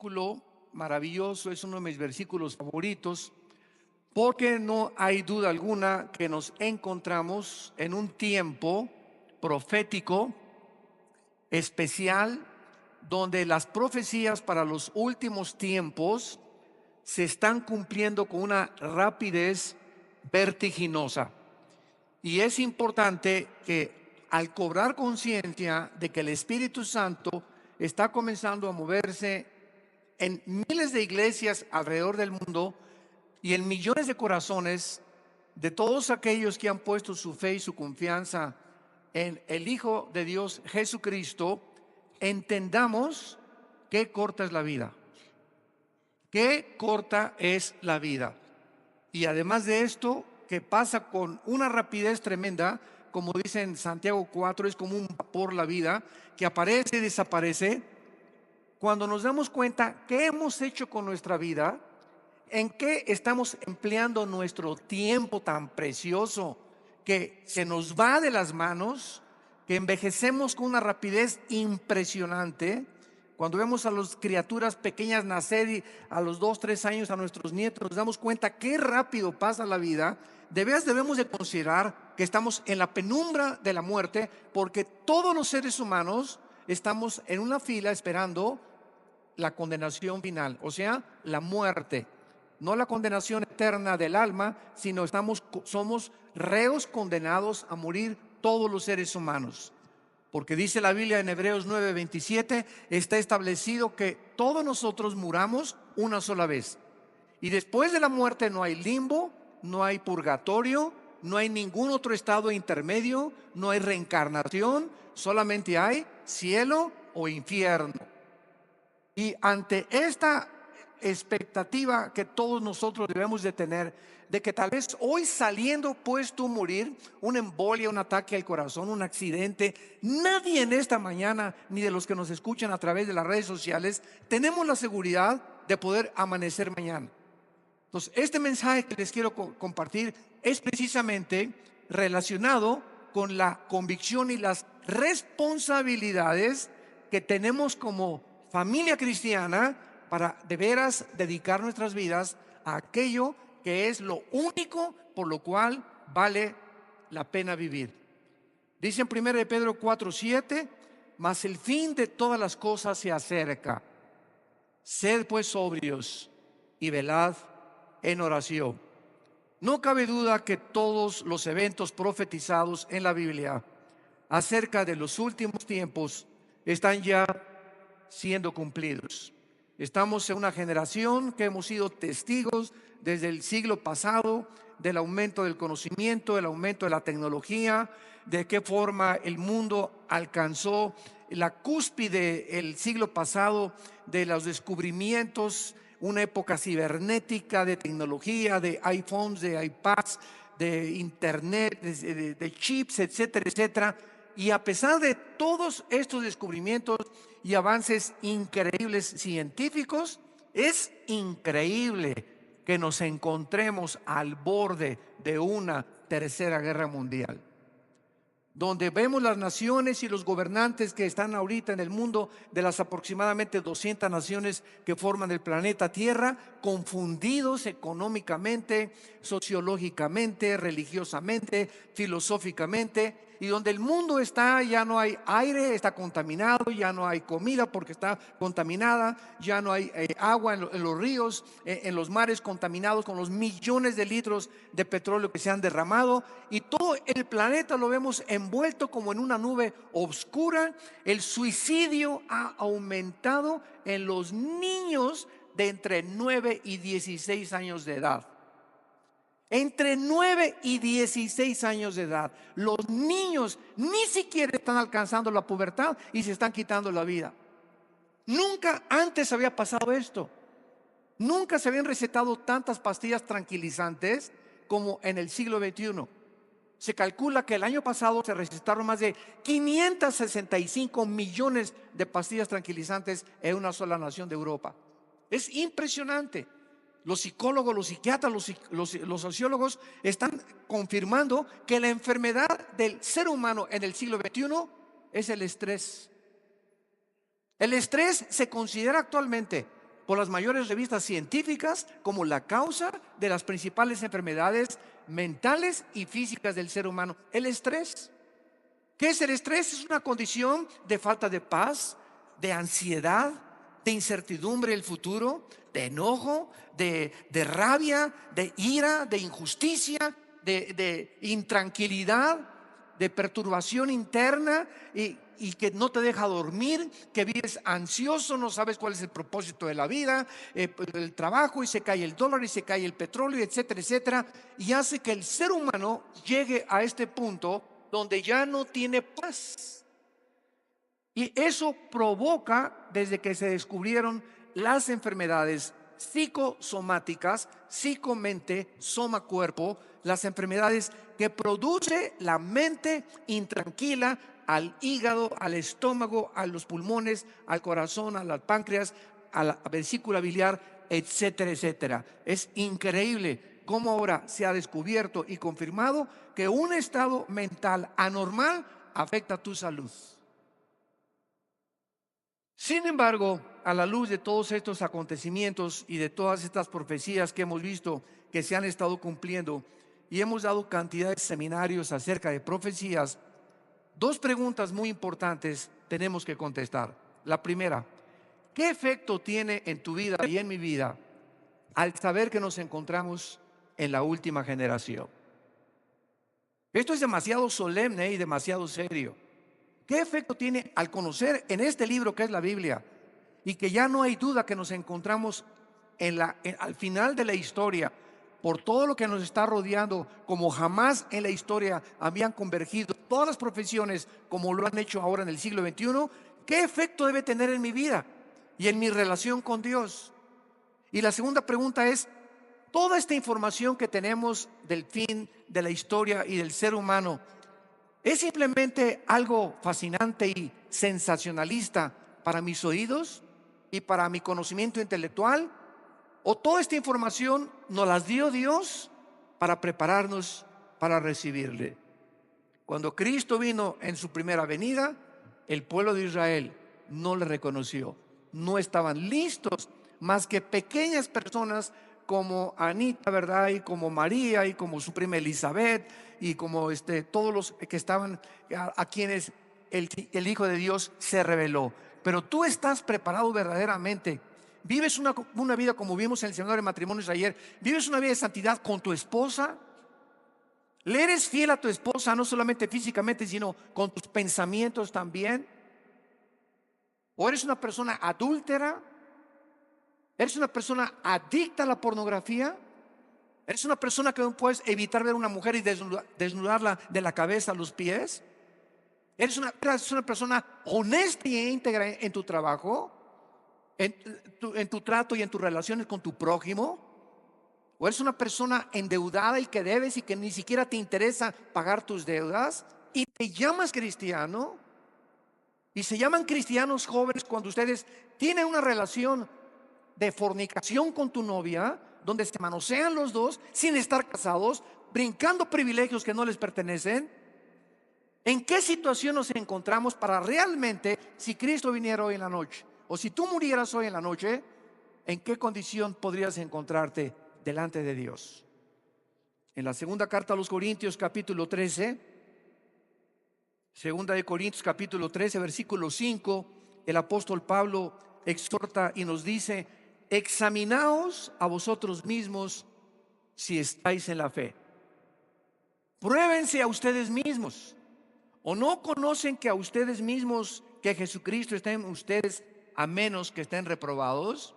versículo maravilloso, es uno de mis versículos favoritos, porque no hay duda alguna que nos encontramos en un tiempo profético especial, donde las profecías para los últimos tiempos se están cumpliendo con una rapidez vertiginosa. Y es importante que al cobrar conciencia de que el Espíritu Santo está comenzando a moverse en miles de iglesias alrededor del mundo y en millones de corazones de todos aquellos que han puesto su fe y su confianza en el Hijo de Dios Jesucristo, entendamos qué corta es la vida. Qué corta es la vida. Y además de esto, que pasa con una rapidez tremenda, como dice en Santiago 4, es como un vapor la vida, que aparece y desaparece. Cuando nos damos cuenta qué hemos hecho con nuestra vida, en qué estamos empleando nuestro tiempo tan precioso, que se nos va de las manos, que envejecemos con una rapidez impresionante. Cuando vemos a las criaturas pequeñas nacer y a los 2, 3 años a nuestros nietos, nos damos cuenta qué rápido pasa la vida. De veras debemos de considerar que estamos en la penumbra de la muerte, porque todos los seres humanos estamos en una fila esperando la condenación final, o sea, la muerte. No la condenación eterna del alma, sino somos reos condenados a morir todos los seres humanos. Porque dice la Biblia en Hebreos 9:27, está establecido que todos nosotros muramos una sola vez. Y después de la muerte no hay limbo, no hay purgatorio, no hay ningún otro estado intermedio, no hay reencarnación, solamente hay cielo o infierno. Y ante esta expectativa que todos nosotros debemos de tener, de que tal vez hoy saliendo puedes tú morir, una embolia, un ataque al corazón, un accidente, nadie en esta mañana, ni de los que nos escuchan a través de las redes sociales, tenemos la seguridad de poder amanecer mañana. Entonces, este mensaje que les quiero compartir es precisamente relacionado con la convicción y las responsabilidades que tenemos como familia cristiana para de veras dedicar nuestras vidas a aquello que es lo único por lo cual vale la pena vivir. Dice en 1 Pedro 4:7, mas el fin de todas las cosas se acerca. Sed pues sobrios y velad en oración. No cabe duda que todos los eventos profetizados en la Biblia acerca de los últimos tiempos están ya siendo cumplidos. Estamos en una generación que hemos sido testigos desde el siglo pasado del aumento del conocimiento, del aumento de la tecnología, de qué forma el mundo alcanzó la cúspide el siglo pasado de los descubrimientos, una época cibernética de tecnología, de iPhones, de iPads, de internet, de chips, etcétera, etcétera. Y a pesar de todos estos descubrimientos y avances increíbles científicos, es increíble que nos encontremos al borde de una tercera guerra mundial, donde vemos las naciones y los gobernantes que están ahorita en el mundo, de las aproximadamente 200 naciones que forman el planeta Tierra, confundidos económicamente, sociológicamente, religiosamente, filosóficamente, y donde el mundo está, ya no hay aire, está contaminado, ya no hay comida porque está contaminada, ya no hay agua en los ríos, en los mares contaminados con los millones de litros de petróleo que se han derramado, y todo el planeta lo vemos envuelto como en una nube oscura. El suicidio ha aumentado en los niños de entre 9 y 16 años de edad. Entre 9 y 16 años de edad, los niños ni siquiera están alcanzando la pubertad y se están quitando la vida. Nunca antes había pasado esto. Nunca se habían recetado tantas pastillas tranquilizantes como en el siglo XXI. Se calcula que el año pasado se recetaron más de 565 millones de pastillas tranquilizantes en una sola nación de Europa. Es impresionante. Los psicólogos, los psiquiatras, los sociólogos están confirmando que la enfermedad del ser humano en el siglo XXI es el estrés. El estrés se considera actualmente por las mayores revistas científicas como la causa de las principales enfermedades mentales y físicas del ser humano: el estrés. ¿Qué es el estrés? Es una condición de falta de paz, de ansiedad, de incertidumbre del futuro, de enojo, de rabia, de ira, de injusticia, de intranquilidad, de perturbación interna, y que no te deja dormir, que vives ansioso, no sabes cuál es el propósito de la vida, el trabajo, y se cae el dólar, y se cae el petróleo, etcétera, etcétera, y hace que el ser humano llegue a este punto donde ya no tiene paz. Y eso provoca, desde que se descubrieron las enfermedades psicosomáticas, psicomente, soma cuerpo, las enfermedades que produce la mente intranquila, al hígado, al estómago, a los pulmones, al corazón, al páncreas, a la vesícula biliar, etcétera, etcétera. Es increíble cómo ahora se ha descubierto y confirmado que un estado mental anormal afecta a tu salud. Sin embargo, a la luz de todos estos acontecimientos y de todas estas profecías que hemos visto que se han estado cumpliendo, y hemos dado cantidad de seminarios acerca de profecías, dos preguntas muy importantes tenemos que contestar. La primera: ¿qué efecto tiene en tu vida y en mi vida al saber que nos encontramos en la última generación? Esto es demasiado solemne y demasiado serio. ¿Qué efecto tiene al conocer en este libro que es la Biblia, y que ya no hay duda que nos encontramos al final de la historia, por todo lo que nos está rodeando, como jamás en la historia habían convergido todas las profesiones como lo han hecho ahora en el siglo XXI? ¿Qué efecto debe tener en mi vida y en mi relación con Dios? Y la segunda pregunta es: toda esta información que tenemos del fin de la historia y del ser humano, ¿es simplemente algo fascinante y sensacionalista para mis oídos y para mi conocimiento intelectual? ¿O toda esta información nos las dio Dios para prepararnos para recibirle? Cuando Cristo vino en su primera venida, el pueblo de Israel no le reconoció. No estaban listos, más que pequeñas personas como Anita, ¿verdad? Y como María, y como su prima Elizabeth, y como todos los que estaban, a quienes el Hijo de Dios se reveló. Pero tú estás preparado verdaderamente. Vives una vida, como vimos en el seminario de matrimonios ayer, vives una vida de santidad con tu esposa. ¿Le eres fiel a tu esposa, no solamente físicamente, sino con tus pensamientos también? ¿O eres una persona adúltera? ¿Eres una persona adicta a la pornografía? ¿Eres una persona que no puedes evitar ver a una mujer y desnudarla de la cabeza a los pies? ¿Eres una persona honesta y íntegra en tu trabajo, en tu trato y en tus relaciones con tu prójimo? ¿O eres una persona endeudada y que debes y que ni siquiera te interesa pagar tus deudas y te llamas cristiano? Y se llaman cristianos jóvenes cuando ustedes tienen una relación de fornicación con tu novia, donde se manosean los dos sin estar casados, brincando privilegios que no les pertenecen. ¿En qué situación nos encontramos para realmente, si Cristo viniera hoy en la noche, o si tú murieras hoy en la noche, en qué condición podrías encontrarte delante de Dios? En la segunda carta a los Corintios, capítulo 13, segunda de Corintios, capítulo 13, versículo 5, el apóstol Pablo exhorta y nos dice: examinaos a vosotros mismos si estáis en la fe. Pruébense a ustedes mismos. ¿O no conocen que a ustedes mismos que Jesucristo está en ustedes, a menos que estén reprobados?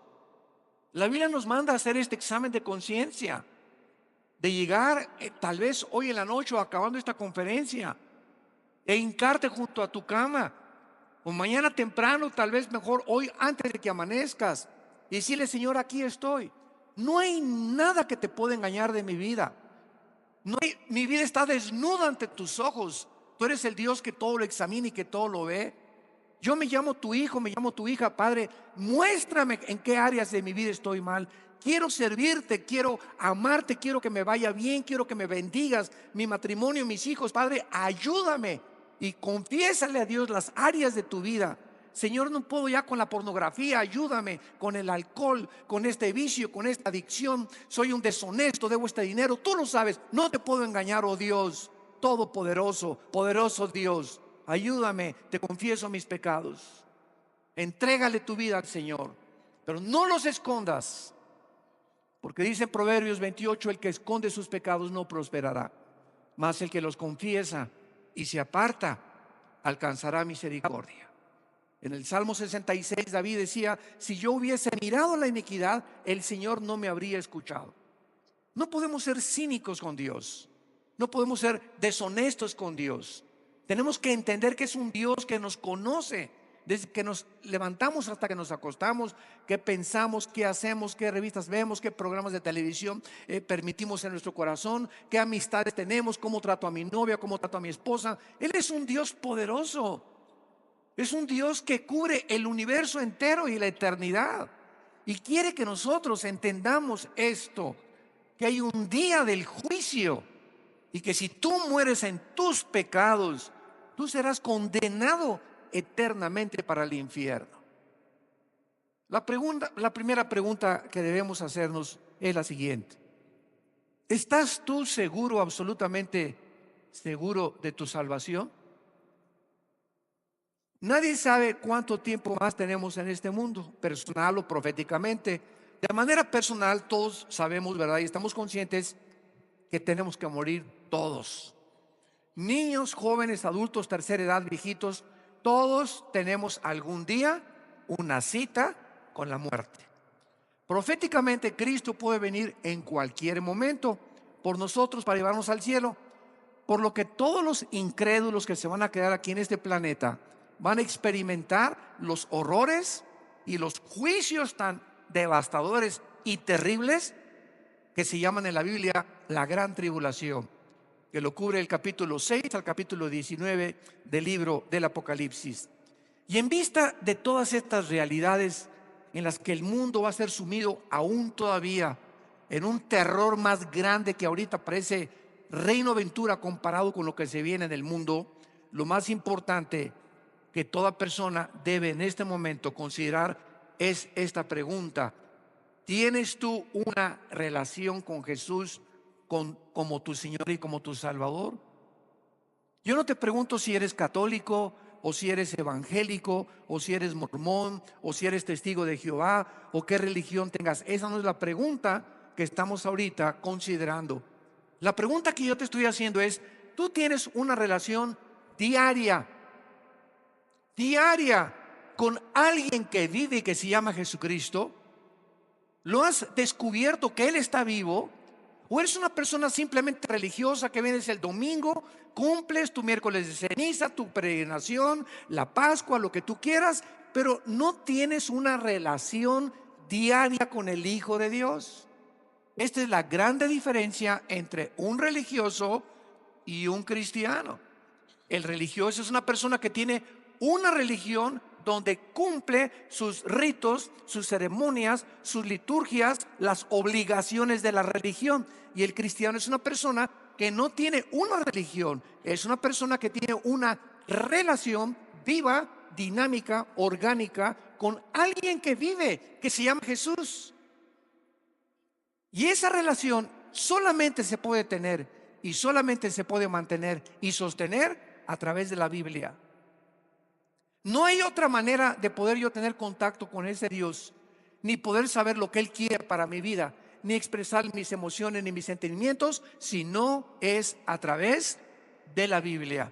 La Biblia nos manda a hacer este examen de conciencia, de llegar tal vez hoy en la noche o acabando esta conferencia, e hincarte junto a tu cama, o mañana temprano, tal vez mejor hoy antes de que amanezcas, y decirle: Señor, aquí estoy. No hay nada que te pueda engañar de mi vida. Mi vida está desnuda ante tus ojos. Tú eres el Dios que todo lo examina y que todo lo ve. Yo me llamo tu hijo, me llamo tu hija. Padre, muéstrame en qué áreas de mi vida estoy mal. Quiero servirte, quiero amarte, quiero que me vaya bien, quiero que me bendigas, mi matrimonio, mis hijos. Padre, ayúdame, y confiésale a Dios las áreas de tu vida Señor, no puedo ya con la pornografía, ayúdame con el alcohol, con este vicio, con esta adicción. Soy un deshonesto, debo este dinero. Tú lo sabes, no te puedo engañar, oh Dios todopoderoso, poderoso Dios. Ayúdame, te confieso mis pecados. Entrégale tu vida al Señor, pero no los escondas, porque dice en Proverbios 28: el que esconde sus pecados no prosperará, mas el que los confiesa y se aparta alcanzará misericordia. En el Salmo 66 David decía: si yo hubiese mirado la iniquidad, el Señor no me habría escuchado. No podemos ser cínicos con Dios, no podemos ser deshonestos con Dios. Tenemos que entender que es un Dios que nos conoce desde que nos levantamos hasta que nos acostamos, qué pensamos, qué hacemos, qué revistas vemos, qué programas de televisión permitimos en nuestro corazón, qué amistades tenemos, cómo trato a mi novia, cómo trato a mi esposa. Él es un Dios poderoso, es un Dios que cubre el universo entero y la eternidad, y quiere que nosotros entendamos esto, que hay un día del juicio, y que si tú mueres en tus pecados, tú serás condenado eternamente para el infierno. La primera pregunta que debemos hacernos es la siguiente: ¿estás tú seguro, absolutamente seguro de tu salvación? Nadie sabe cuánto tiempo más tenemos en este mundo, personal o proféticamente. De manera personal, todos sabemos, ¿verdad? Y estamos conscientes que tenemos que morir todos. Niños, jóvenes, adultos, tercera edad, viejitos, todos tenemos algún día una cita con la muerte. Proféticamente, Cristo puede venir en cualquier momento por nosotros para llevarnos al cielo, por lo que todos los incrédulos que se van a quedar aquí en este planeta van a experimentar los horrores y los juicios tan devastadores y terribles que se llaman en la Biblia la gran tribulación, que lo cubre el capítulo 6 al capítulo 19 del libro del Apocalipsis. Y en vista de todas estas realidades en las que el mundo va a ser sumido aún todavía en un terror más grande que ahorita parece reino aventura comparado con lo que se viene en el mundo, lo más importante que toda persona debe en este momento considerar es esta pregunta: ¿tienes tú una relación con Jesús como tu Señor y como tu Salvador? Yo no te pregunto si eres católico, o si eres evangélico, o si eres mormón, o si eres testigo de Jehová, o qué religión tengas. Esa no es la pregunta que estamos ahorita considerando. La pregunta que yo te estoy haciendo es: ¿tú tienes una relación diaria con alguien que vive y que se llama Jesucristo? ¿Lo has descubierto que Él está vivo? ¿O eres una persona simplemente religiosa que vienes el domingo, cumples tu miércoles de ceniza, tu peregrinación, la Pascua, lo que tú quieras, pero no tienes una relación diaria con el Hijo de Dios? Esta es la grande diferencia entre un religioso y un cristiano. El religioso es una persona que tiene una religión donde cumple sus ritos, sus ceremonias, sus liturgias, las obligaciones de la religión. Y el cristiano es una persona que no tiene una religión, es una persona que tiene una relación viva, dinámica, orgánica con alguien que vive, que se llama Jesús. Y esa relación solamente se puede tener y solamente se puede mantener y sostener a través de la Biblia. No hay otra manera de poder yo tener contacto con ese Dios, ni poder saber lo que Él quiere para mi vida, ni expresar mis emociones ni mis sentimientos, si no es a través de la Biblia.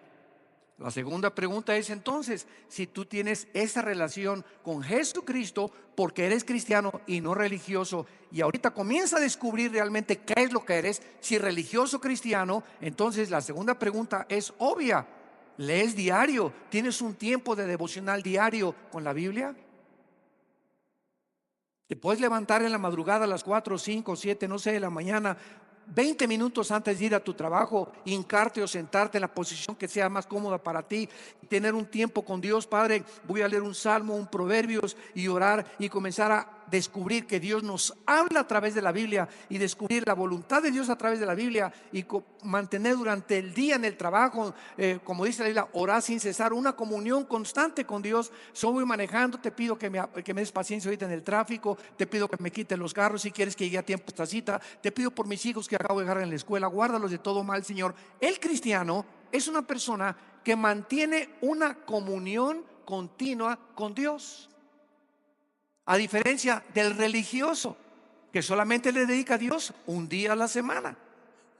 La segunda pregunta es entonces: si tú tienes esa relación con Jesucristo porque eres cristiano y no religioso, y ahorita comienza a descubrir realmente qué es lo que eres, si religioso o cristiano, entonces la segunda pregunta es obvia: ¿lees diario? ¿Tienes un tiempo de devocional diario con la Biblia? Te puedes levantar en la madrugada a las 4, 5, 7, no sé, de la mañana, 20 minutos antes de ir a tu trabajo, hincarte o sentarte en la posición que sea más cómoda para ti, tener un tiempo con Dios. Padre, voy a leer un salmo, un proverbios, y orar y comenzar a descubrir que Dios nos habla a través de la Biblia y descubrir la voluntad de Dios a través de la Biblia y mantener durante el día en el trabajo, como dice la Biblia, orar sin cesar, una comunión constante con Dios. So voy manejando, te pido que me des paciencia ahorita en el tráfico, te pido que me quiten los carros si quieres que llegue a tiempo a esta cita, te pido por mis hijos que acabo de dejar en la escuela, guárdalos de todo mal, Señor. El cristiano es una persona que mantiene una comunión continua con Dios, a diferencia del religioso que solamente le dedica a Dios un día a la semana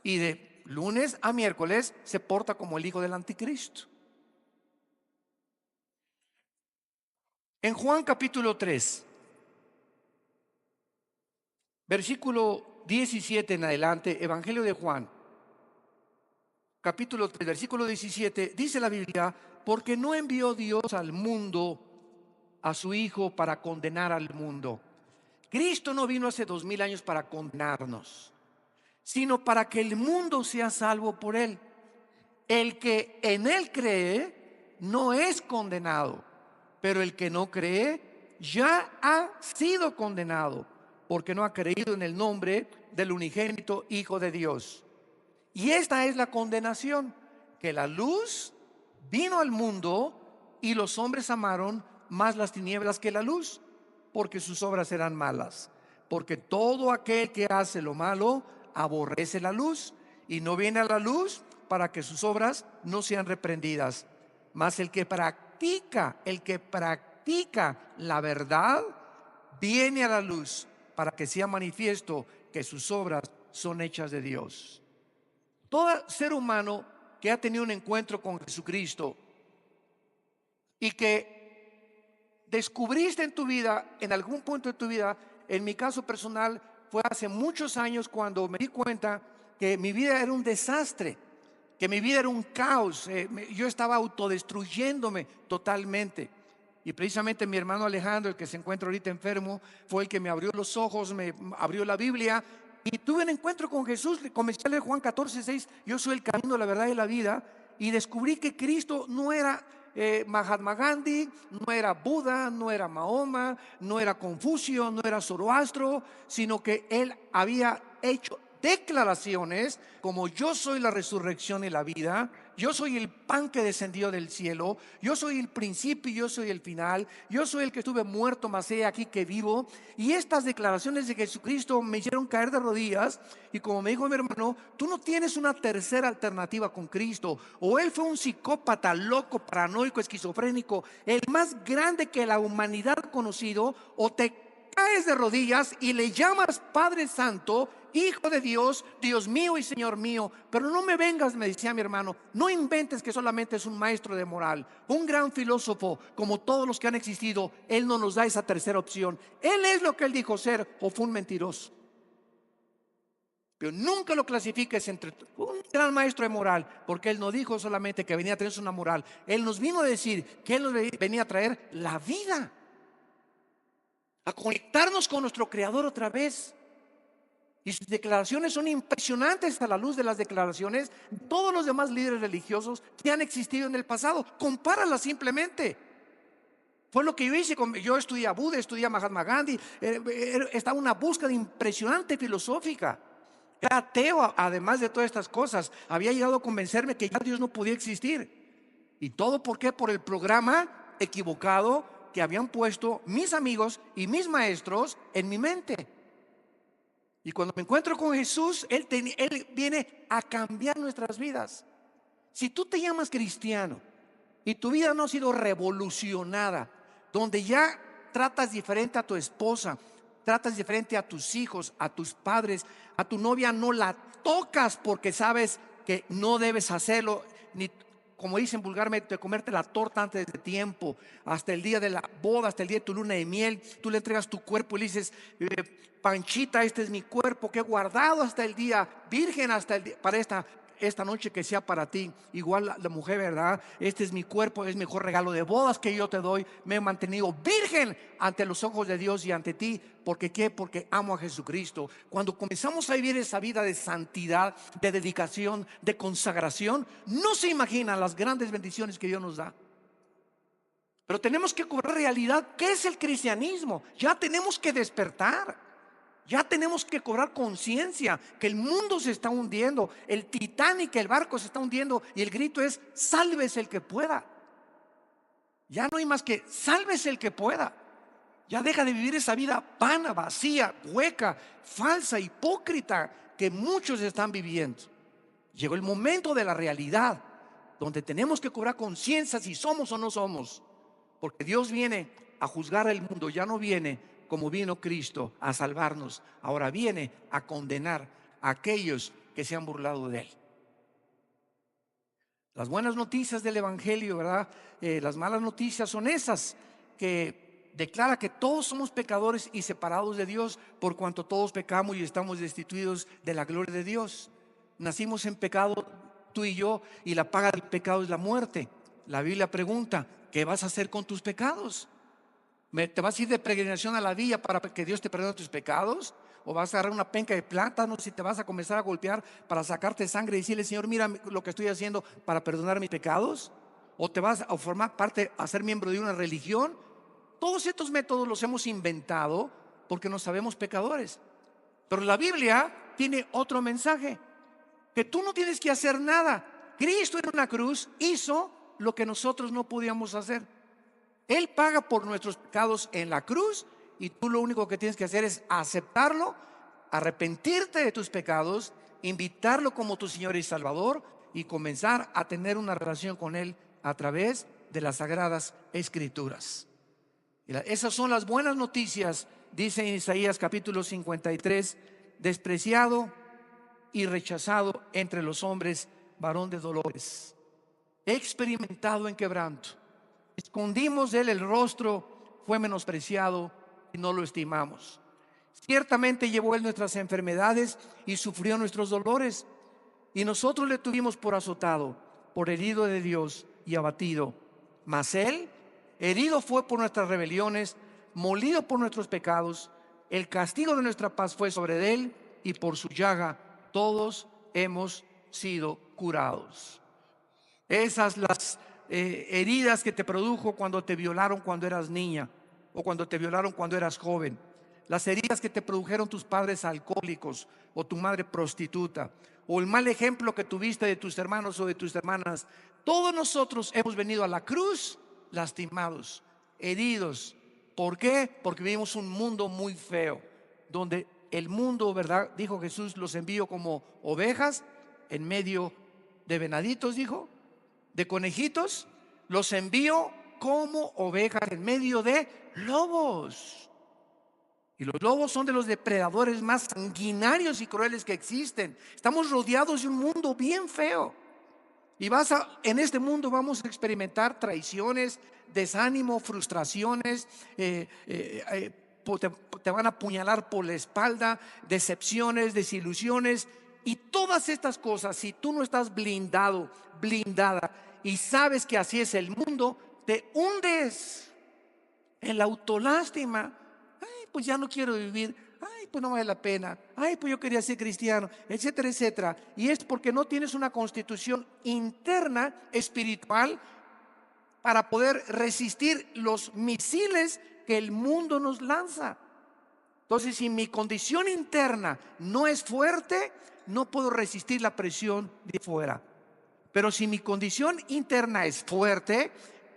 y de lunes a miércoles se porta como el hijo del anticristo. En Juan capítulo 3, versículo 17 en adelante, Evangelio de Juan capítulo 3, versículo 17, dice la Biblia: porque no envió Dios al mundo a su Hijo para condenar al mundo. Cristo no vino hace 2000 años para condenarnos, sino para que el mundo sea salvo por Él. El que en Él cree no es condenado, pero el que no cree ya ha sido condenado, porque no ha creído en el nombre del unigénito Hijo de Dios. Y esta es la condenación, que la luz vino al mundo y los hombres amaron más las tinieblas que la luz, porque sus obras eran malas. Porque todo aquel que hace lo malo aborrece la luz y no viene a la luz para que sus obras no sean reprendidas. Mas el que practica la verdad viene a la luz para que sea manifiesto que sus obras son hechas de Dios. Todo ser humano que ha tenido un encuentro con Jesucristo y que descubriste en tu vida, en algún punto de tu vida, en mi caso personal fue hace muchos años cuando me di cuenta que mi vida era un desastre, que mi vida era un caos, yo estaba autodestruyéndome totalmente. Y precisamente mi hermano Alejandro, el que se encuentra ahorita enfermo, fue el que me abrió los ojos, me abrió la Biblia y tuve un encuentro con Jesús. Comencé a leer Juan 14:6, yo soy el camino, la verdad y la vida, y descubrí que Cristo no era Mahatma Gandhi, no era Buda, no era Mahoma, no era Confucio, no era Zoroastro, sino que él había hecho declaraciones como: yo soy la resurrección y la vida, yo soy el pan que descendió del cielo, yo soy el principio y yo soy el final, yo soy el que estuve muerto, mas he aquí que vivo. Y estas declaraciones de Jesucristo me hicieron caer de rodillas. Y como me dijo mi hermano, tú no tienes una tercera alternativa con Cristo. O él fue un psicópata, loco, paranoico, esquizofrénico, el más grande que la humanidad ha conocido, o te caes de rodillas y le llamas Padre Santo, Hijo de Dios, Dios mío y Señor mío. Pero no me vengas, me decía mi hermano, no inventes que solamente es un maestro de moral, un gran filósofo como todos los que han existido. Él no nos da esa tercera opción. Él es lo que él dijo ser, o fue un mentiroso. Pero nunca lo clasifiques entre un gran maestro de moral, porque él no dijo solamente que venía a traernos una moral. Él nos vino a decir que él nos venía a traer la vida, a conectarnos con nuestro Creador otra vez. Y sus declaraciones son impresionantes a la luz de las declaraciones de todos los demás líderes religiosos que han existido en el pasado. Compáralas simplemente. Fue lo que yo hice. Yo estudié a Buda, estudié a Mahatma Gandhi. Estaba una búsqueda impresionante filosófica. Era ateo, además de todas estas cosas. Había llegado a convencerme que ya Dios no podía existir. ¿Y todo por qué? Por el programa equivocado que habían puesto mis amigos y mis maestros en mi mente. Y cuando me encuentro con Jesús, Él viene a cambiar nuestras vidas. Si tú te llamas cristiano y tu vida no ha sido revolucionada, donde ya tratas diferente a tu esposa, tratas diferente a tus hijos, a tus padres, a tu novia no la tocas porque sabes que no debes hacerlo, ni, como dicen vulgarmente, comerte la torta antes de tiempo, hasta el día de la boda, hasta el día de tu luna de miel. Tú le entregas tu cuerpo y le dices: Panchita, este es mi cuerpo que he guardado hasta el día virgen, hasta el día, para esta noche que sea para ti. Igual la mujer, ¿verdad? Este es mi cuerpo, es el mejor regalo de bodas que yo te doy. Me he mantenido virgen ante los ojos de Dios y ante ti. ¿Por qué? Porque amo a Jesucristo. Cuando comenzamos a vivir esa vida de santidad, de dedicación, de consagración, no se imaginan las grandes bendiciones que Dios nos da. Pero tenemos que cobrar realidad. ¿Qué es el cristianismo? Ya tenemos que despertar. Ya tenemos que cobrar conciencia que el mundo se está hundiendo, el Titanic, el barco se está hundiendo, y el grito es: sálvese el que pueda. Ya no hay más que sálvese el que pueda. Ya deja de vivir esa vida vana, vacía, hueca, falsa, hipócrita que muchos están viviendo. Llegó el momento de la realidad, donde tenemos que cobrar conciencia si somos o no somos, porque Dios viene a juzgar al mundo. Ya no viene como vino Cristo a salvarnos, ahora viene a condenar a aquellos que se han burlado de Él. Las buenas noticias del Evangelio, ¿verdad? Las malas noticias son esas que declara que todos somos pecadores y separados de Dios, por cuanto todos pecamos y estamos destituidos de la gloria de Dios. Nacimos en pecado tú y yo, y la paga del pecado es la muerte. La Biblia pregunta: ¿qué vas a hacer con tus pecados? ¿Te vas a ir de peregrinación a la villa para que Dios te perdone tus pecados? ¿O vas a agarrar una penca de plátanos y te vas a comenzar a golpear para sacarte sangre y decirle: Señor, mira lo que estoy haciendo para perdonar mis pecados? ¿O te vas a formar parte, a ser miembro de una religión? Todos estos métodos los hemos inventado porque nos sabemos pecadores. Pero la Biblia tiene otro mensaje: que tú no tienes que hacer nada. Cristo en una cruz hizo lo que nosotros no podíamos hacer. Él paga por nuestros pecados en la cruz, y tú lo único que tienes que hacer es aceptarlo, arrepentirte de tus pecados, invitarlo como tu Señor y Salvador, y comenzar a tener una relación con Él a través de las Sagradas Escrituras. Esas son las buenas noticias. Dice en Isaías capítulo 53: despreciado y rechazado entre los hombres, varón de dolores, experimentado en quebranto. Escondimos de Él el rostro, fue menospreciado y no lo estimamos. Ciertamente llevó Él nuestras enfermedades y sufrió nuestros dolores, y nosotros le tuvimos por azotado, por herido de Dios y abatido. Mas Él herido fue por nuestras rebeliones, molido por nuestros pecados. El castigo de nuestra paz fue sobre Él, y por su llaga todos hemos sido curados. Esas las heridas que te produjo cuando te violaron cuando eras niña, o cuando te violaron cuando eras joven. Las heridas que te produjeron tus padres alcohólicos o tu madre prostituta, o el mal ejemplo que tuviste de tus hermanos o de tus hermanas. Todos nosotros hemos venido a la cruz lastimados, heridos. ¿Por qué? Porque vivimos un mundo muy feo, donde el mundo, ¿verdad?, dijo Jesús, los envío como ovejas en medio de venaditos, dijo, de conejitos. Los envío como ovejas en medio de lobos. Y los lobos son de los depredadores más sanguinarios y crueles que existen. Estamos rodeados de un mundo bien feo. Y en este mundo vamos a experimentar traiciones, desánimo, frustraciones, te van a apuñalar por la espalda, decepciones, desilusiones. Y todas estas cosas, si tú no estás blindado, blindada, y sabes que así es el mundo, te hundes en la autolástima. Ay, pues ya no quiero vivir. Ay, pues no vale la pena. Ay, pues yo quería ser cristiano, etcétera, etcétera. Y es porque no tienes una constitución interna espiritual para poder resistir los misiles que el mundo nos lanza. Entonces, si mi condición interna no es fuerte, no puedo resistir la presión de fuera. Pero si mi condición interna es fuerte,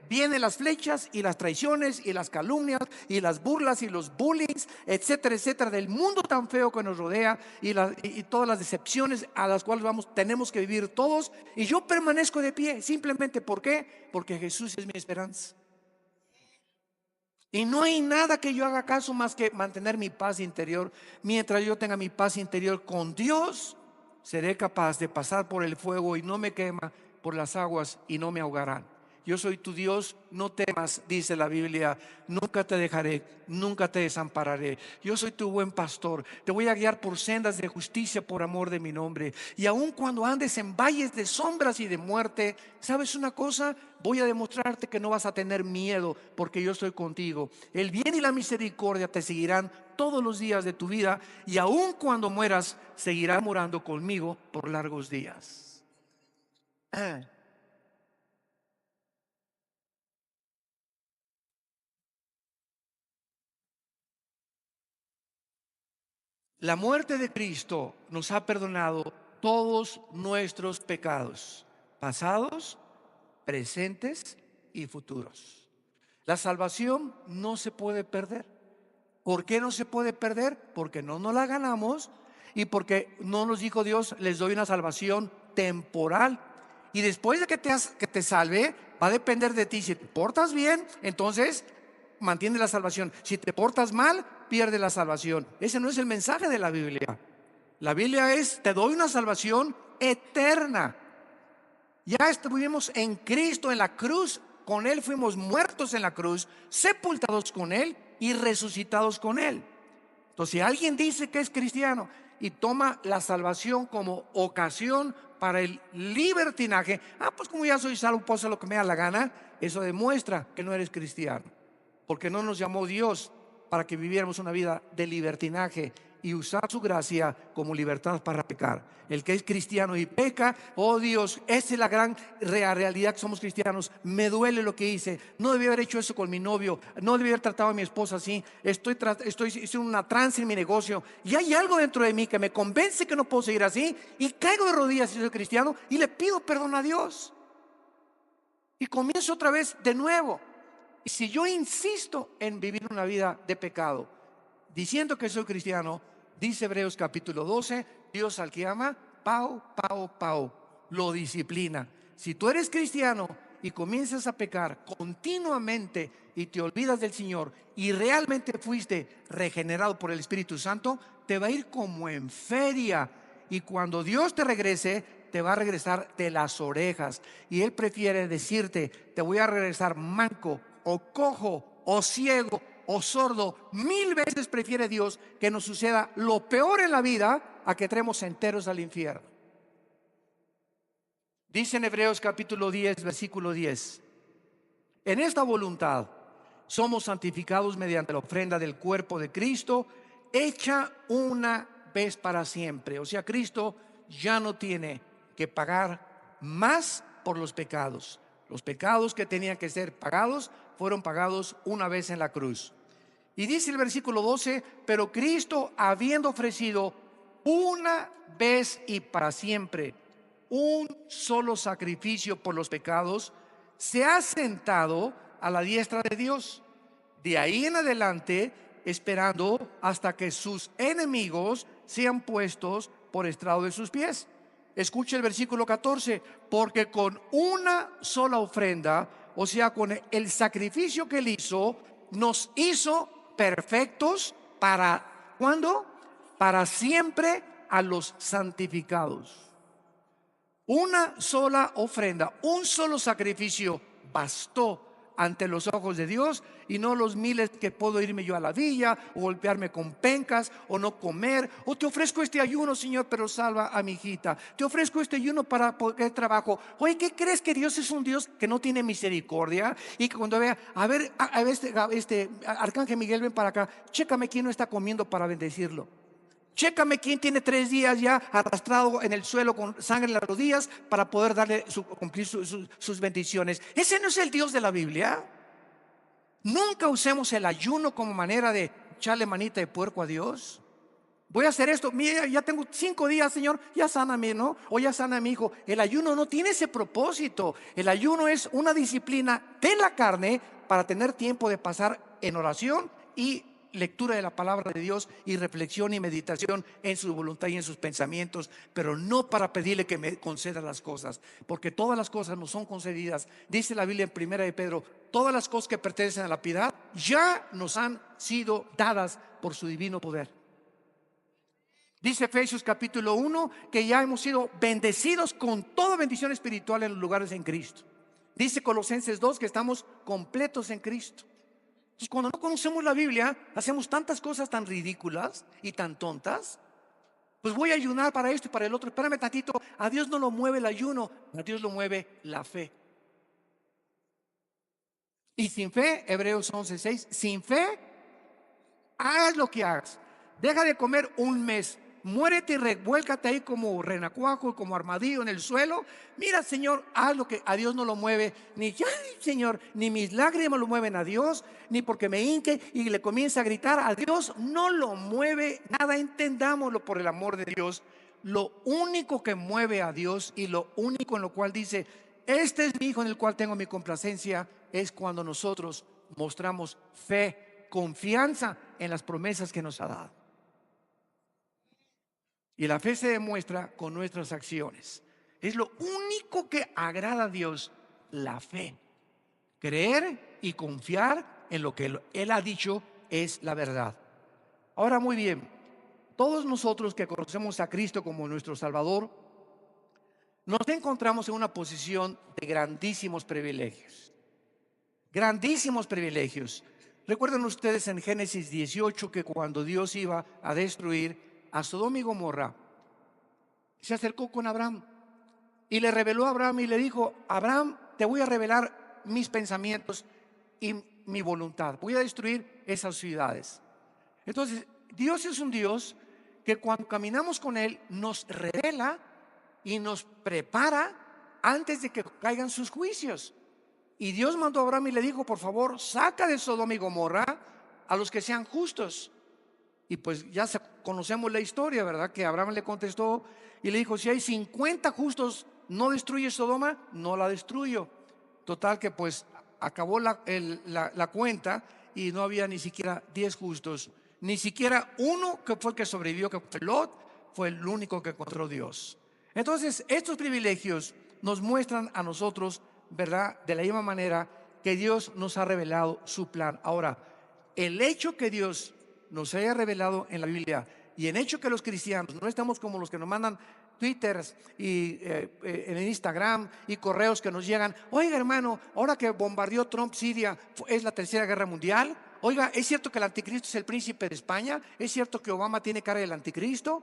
vienen las flechas y las traiciones y las calumnias y las burlas y los bullying, etcétera, etcétera, del mundo tan feo que nos rodea, y todas las decepciones a las cuales tenemos que vivir todos. Y yo permanezco de pie, simplemente ¿por qué? Porque Jesús es mi esperanza. Y no hay nada que yo haga caso más que mantener mi paz interior. Mientras yo tenga mi paz interior con Dios, seré capaz de pasar por el fuego y no me quema, por las aguas y no me ahogarán. Yo soy tu Dios, no temas, dice la Biblia. Nunca te dejaré, nunca te desampararé. Yo soy tu buen pastor, te voy a guiar por sendas de justicia por amor de mi nombre. Y aun cuando andes en valles de sombras y de muerte, ¿sabes una cosa? Voy a demostrarte que no vas a tener miedo, porque yo estoy contigo. El bien y la misericordia te seguirán todos los días de tu vida, y aun cuando mueras, seguirás morando conmigo por largos días. La muerte de Cristo nos ha perdonado todos nuestros pecados, pasados, presentes y futuros. La salvación no se puede perder. ¿Por qué no se puede perder? Porque no nos la ganamos y porque no nos dijo Dios, les doy una salvación temporal. Y después de que te salve, va a depender de ti. Si te portas bien, entonces mantiene la salvación. Si te portas mal, pierde la salvación. Ese no es el mensaje de la Biblia. La Biblia es, te doy una salvación eterna. Ya estuvimos en Cristo en la cruz, con Él fuimos muertos en la cruz, sepultados con Él y resucitados con Él. Entonces, si alguien dice que es cristiano y toma la salvación como ocasión para el libertinaje, pues como ya soy salvo, puedo hacer lo que me da la gana, eso demuestra que no eres cristiano, porque no nos llamó Dios para que viviéramos una vida de libertinaje y usar su gracia como libertad para pecar. El que es cristiano y peca, oh Dios, esa es la gran realidad que somos cristianos. Me duele lo que hice, no debí haber hecho eso con mi novio, no debí haber tratado a mi esposa así, estoy hice una trance en mi negocio y hay algo dentro de mí que me convence que no puedo seguir así y caigo de rodillas si soy cristiano y le pido perdón a Dios y comienzo otra vez de nuevo. Y si yo insisto en vivir una vida de pecado, diciendo que soy cristiano, dice Hebreos capítulo 12, Dios al que ama, pau, lo disciplina. Si tú eres cristiano y comienzas a pecar continuamente y te olvidas del Señor y realmente fuiste regenerado por el Espíritu Santo, te va a ir como en feria. Y cuando Dios te regrese, te va a regresar de las orejas. Y Él prefiere decirte, te voy a regresar manco o cojo o ciego o sordo. 1000 veces prefiere Dios que nos suceda lo peor en la vida a que entremos enteros al infierno. Dice en Hebreos capítulo 10, versículo 10: en esta voluntad somos santificados mediante la ofrenda del cuerpo de Cristo, hecha una vez para siempre. O sea, Cristo ya no tiene que pagar más por los pecados. Los pecados que tenían que ser pagados fueron pagados una vez en la cruz. Y dice el versículo 12: pero Cristo, habiendo ofrecido una vez y para siempre un solo sacrificio por los pecados, se ha sentado a la diestra de Dios. De ahí en adelante, esperando hasta que sus enemigos sean puestos por estrado de sus pies. Escucha el versículo 14: porque con una sola ofrenda, o sea, con el sacrificio que Él hizo, nos hizo perfectos para, ¿cuándo? Para siempre a los santificados. Una sola ofrenda, un solo sacrificio bastó ante los ojos de Dios, y no los miles que puedo irme yo a la villa o golpearme con pencas o no comer. O te ofrezco este ayuno, Señor, pero salva a mi hijita. Te ofrezco este ayuno para poder trabajo. Oye, ¿qué crees? Que Dios es un Dios que no tiene misericordia y que cuando vea, a ver, Arcángel Miguel, ven para acá, chécame quién no está comiendo para bendecirlo. Chécame quién tiene 3 días ya arrastrado en el suelo con sangre en las rodillas para poder cumplir sus bendiciones. Ese no es el Dios de la Biblia. Nunca usemos el ayuno como manera de echarle manita de puerco a Dios. Voy a hacer esto, mira, ya tengo 5 días, Señor, ya sáname, ¿no? O ya sana a mi hijo. El ayuno no tiene ese propósito. El ayuno es una disciplina de la carne para tener tiempo de pasar en oración y lectura de la palabra de Dios y reflexión y meditación en su voluntad y en sus pensamientos, pero no para pedirle que me conceda las cosas, porque todas las cosas nos son concedidas. Dice la Biblia en Primera de Pedro: todas las cosas que pertenecen a la piedad ya nos han sido dadas por su divino poder. Dice Efesios capítulo 1 que ya hemos sido bendecidos con toda bendición espiritual en los lugares en Cristo. Dice Colosenses 2 que estamos completos en Cristo. Entonces, cuando no conocemos la Biblia, hacemos tantas cosas tan ridículas y tan tontas. Pues voy a ayunar para esto y para el otro. Espérame tantito, a Dios no lo mueve el ayuno, a Dios lo mueve la fe. Y sin fe, Hebreos 11:6, sin fe, hagas lo que hagas. Deja de comer un mes, muérete y revuélcate ahí como renacuajo y como armadillo en el suelo. Mira, Señor, haz lo que a Dios no lo mueve, ni ay, Señor, ni mis lágrimas lo mueven a Dios, ni porque me hinque y le comience a gritar a Dios, no lo mueve nada. Entendámoslo por el amor de Dios. Lo único que mueve a Dios y lo único en lo cual dice, este es mi hijo en el cual tengo mi complacencia, es cuando nosotros mostramos fe, confianza en las promesas que nos ha dado. Y la fe se demuestra con nuestras acciones. Es lo único que agrada a Dios, la fe. Creer y confiar en lo que Él ha dicho es la verdad. Ahora, muy bien, todos nosotros que conocemos a Cristo como nuestro Salvador, nos encontramos en una posición de grandísimos privilegios. Grandísimos privilegios. Recuerdan ustedes en Génesis 18 que cuando Dios iba a destruir a Sodoma y Gomorra, se acercó con Abraham y le reveló a Abraham y le dijo: Abraham, te voy a revelar mis pensamientos y mi voluntad. Voy a destruir esas ciudades. Entonces, Dios es un Dios que cuando caminamos con Él nos revela y nos prepara antes de que caigan sus juicios. Y Dios mandó a Abraham y le dijo: por favor, saca de Sodoma y Gomorra a los que sean justos. Y pues ya conocemos la historia, ¿verdad? Que Abraham le contestó y le dijo: si hay 50 justos, ¿no destruye Sodoma? No la destruyo. Total que pues acabó la cuenta y no había ni siquiera 10 justos. Ni siquiera uno, que fue el que sobrevivió, que fue Lot, fue el único que encontró Dios. Entonces, estos privilegios nos muestran a nosotros, ¿verdad?, de la misma manera que Dios nos ha revelado su plan. Ahora, el hecho que Dios nos haya revelado en la Biblia y en hecho que los cristianos no estamos como los que nos mandan twitters y en Instagram y correos que nos llegan: oiga, hermano, ahora que bombardeó Trump Siria, es la tercera guerra mundial. Oiga, ¿es cierto que el anticristo es el príncipe de España? ¿Es cierto que Obama tiene cara del anticristo?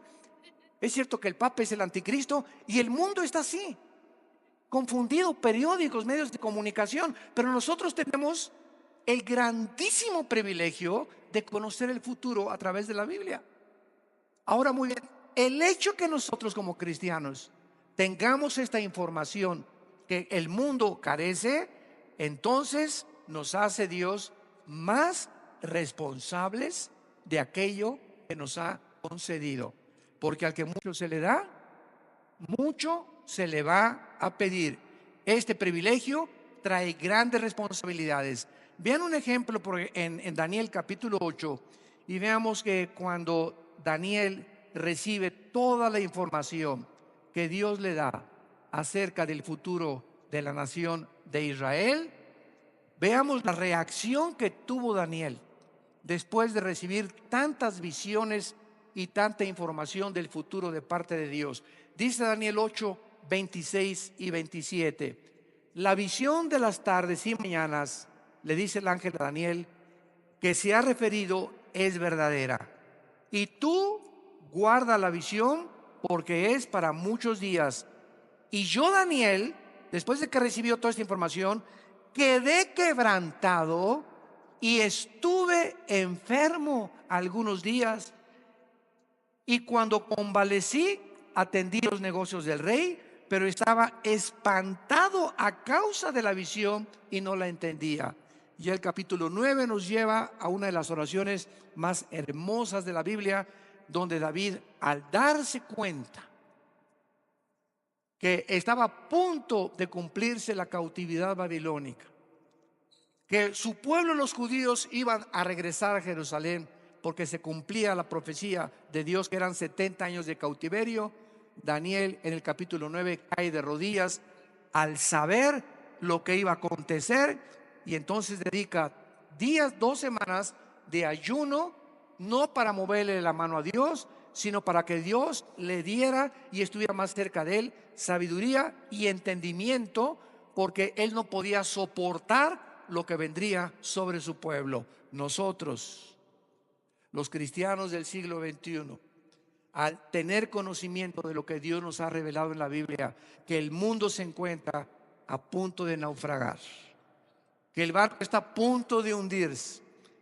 ¿Es cierto que el Papa es el anticristo? Y el mundo está así, confundido, periódicos, medios de comunicación. Pero nosotros tenemos el grandísimo privilegio de conocer el futuro a través de la Biblia. Ahora, muy bien, el hecho que nosotros como cristianos tengamos esta información que el mundo carece, entonces nos hace Dios más responsables de aquello que nos ha concedido. Porque al que mucho se le da, mucho se le va a pedir. Este privilegio trae grandes responsabilidades. Vean un ejemplo en Daniel capítulo 8 y veamos que cuando Daniel recibe toda la información que Dios le da acerca del futuro de la nación de Israel, veamos la reacción que tuvo Daniel después de recibir tantas visiones y tanta información del futuro de parte de Dios. Dice Daniel 8, 26 y 27: la visión de las tardes y mañanas, le dice el ángel a Daniel, que se ha referido es verdadera. Y tú guarda la visión porque es para muchos días. Y yo, Daniel, después de que recibió toda esta información, quedé quebrantado y estuve enfermo algunos días. Y cuando convalecí, atendí los negocios del rey, pero estaba espantado a causa de la visión y no la entendía. Y el capítulo 9 nos lleva a una de las oraciones más hermosas de la Biblia, donde David, al darse cuenta que estaba a punto de cumplirse la cautividad babilónica, que su pueblo, los judíos, iban a regresar a Jerusalén porque se cumplía la profecía de Dios, que eran 70 años de cautiverio, Daniel en el capítulo 9 cae de rodillas al saber lo que iba a acontecer, y entonces dedica días, 2 semanas de ayuno, no para moverle la mano a Dios, sino para que Dios le diera y estuviera más cerca de él sabiduría y entendimiento, porque él no podía soportar lo que vendría sobre su pueblo. Nosotros, los cristianos del siglo XXI, al tener conocimiento de lo que Dios nos ha revelado en la Biblia, que el mundo se encuentra a punto de naufragar, que el barco está a punto de hundirse,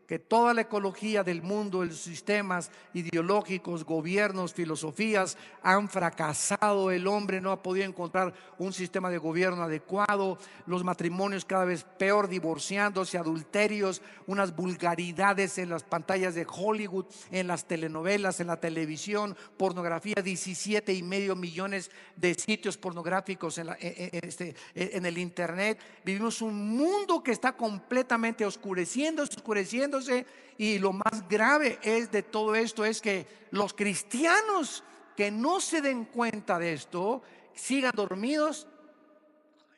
que toda la ecología del mundo, los sistemas ideológicos, gobiernos, filosofías han fracasado. El hombre no ha podido encontrar un sistema de gobierno adecuado. Los matrimonios cada vez peor, divorciándose, adulterios, unas vulgaridades en las pantallas de Hollywood, en las telenovelas, en la televisión, pornografía, 17,5 millones de sitios pornográficos en el internet. Vivimos un mundo que está completamente oscureciéndose, y lo más grave de todo esto es que los cristianos que no se den cuenta de esto sigan dormidos